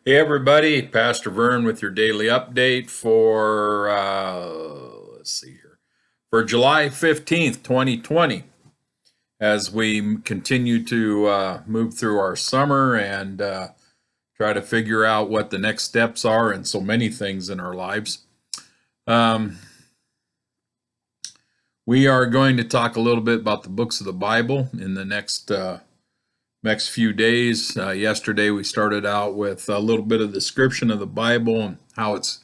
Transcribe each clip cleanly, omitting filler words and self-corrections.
Hey everybody, Pastor Vern with your daily update for let's see here, for July 15th, 2020. As we continue to move through our summer and try to figure out what the next steps are in so many things in our lives. Um, we are going to talk a little bit about the books of the Bible in the next few days. Yesterday we started out with a little bit of description of the Bible and how it's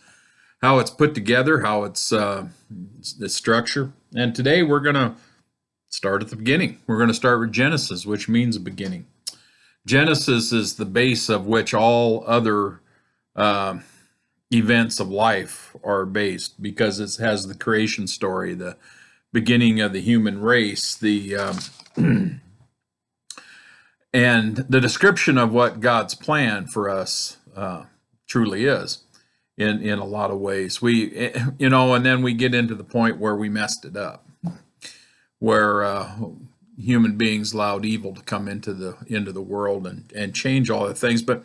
put together, how it's the structure. And today we're going to start at the beginning. We're going to start with Genesis, which means beginning. Genesis is the base of which all other uh, events of life are based because it has the creation story, the beginning of the human race, the and the description of what God's plan for us truly is in a lot of ways. And then we get into the point where we messed it up, where human beings allowed evil to come into the world and change all the things. But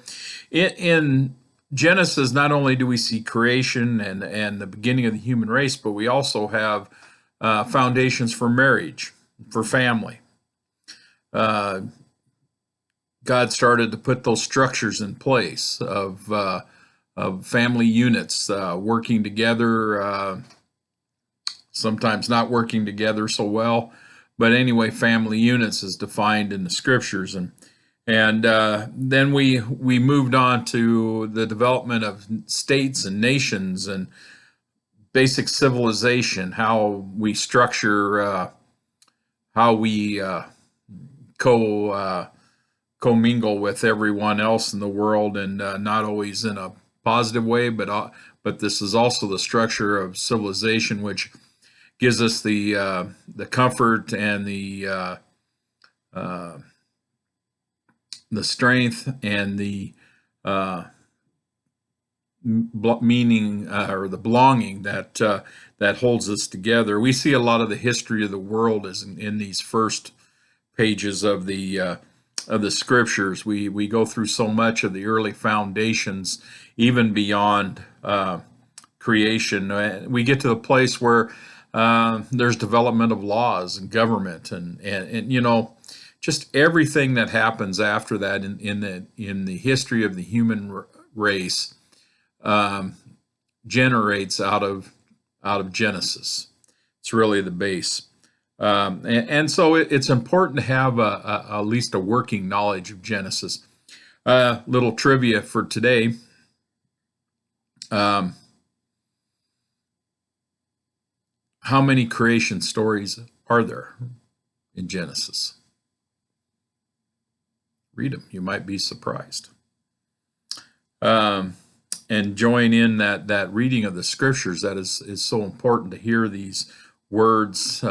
in Genesis, not only do we see creation and the beginning of the human race, but we also have foundations for marriage, for family. God started to put those structures in place of family units working together, sometimes not working together so well. But anyway, family units is defined in the scriptures, and then we moved on to the development of states and nations and basic civilization, how we structure, how we commingle with everyone else in the world, and not always in a positive way, but this is also the structure of civilization, which gives us the comfort and the strength and the meaning or the belonging that holds us together. We see a lot of the history of the world as in these first pages of the scriptures. We go through so much of the early foundations, even beyond creation. We get to the place where there's development of laws and government and just everything that happens after that in the history of the human race generates out of Genesis. It's really the base. And so it's important to have at least a working knowledge of Genesis. Little trivia for today. Um, how many creation stories are there in Genesis? Read them. You might be surprised. And join in that reading of the scriptures. That is so important to hear these words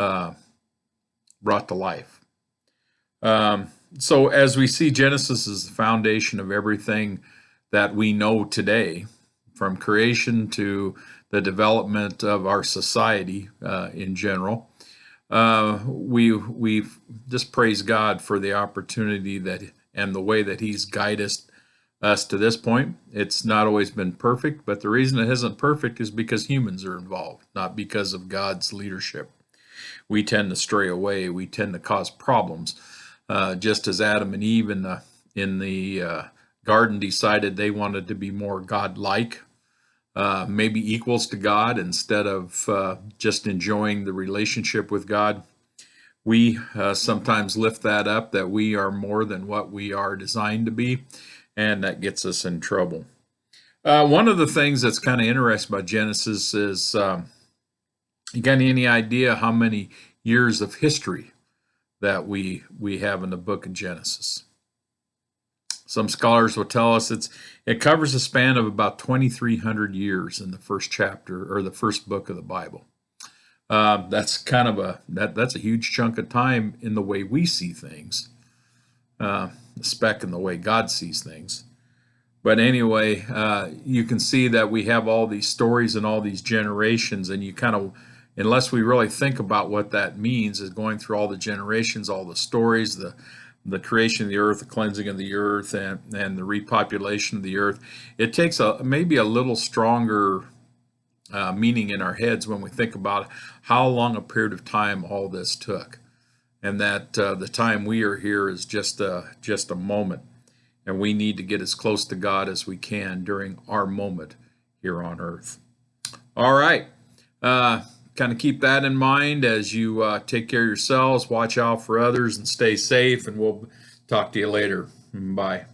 brought to life. So as we see, Genesis is the foundation of everything that we know today, from creation to the development of our society in general. We just praise God for the opportunity that and the way that He's guided us to this point. It's not always been perfect, but the reason it isn't perfect is because humans are involved, not because of God's leadership. We tend to stray away. We tend to cause problems, just as Adam and Eve in the garden decided they wanted to be more God-like, maybe equals to God instead of just enjoying the relationship with God. We sometimes lift that up, that we are more than what we are designed to be, and that gets us in trouble. One of the things that's kind of interesting about Genesis is, you got any idea how many years of history that we have in the book of Genesis? Some scholars will tell us it covers a span of about 2,300 years in the first chapter or the first book of the Bible. That's kind of that's a huge chunk of time in the way we see things, the speck in the way God sees things. But anyway, you can see that we have all these stories and all these generations, and you kind of, unless we really think about what that means, is going through all the generations, all the stories, the creation of the earth, the cleansing of the earth, and the repopulation of the earth, it takes maybe a little stronger meaning in our heads when we think about how long a period of time all this took, and that the time we are here is just a moment, and we need to get as close to God as we can during our moment here on earth. All right. Kind of keep that in mind as you take care of yourselves, watch out for others, and stay safe. And we'll talk to you later. Bye.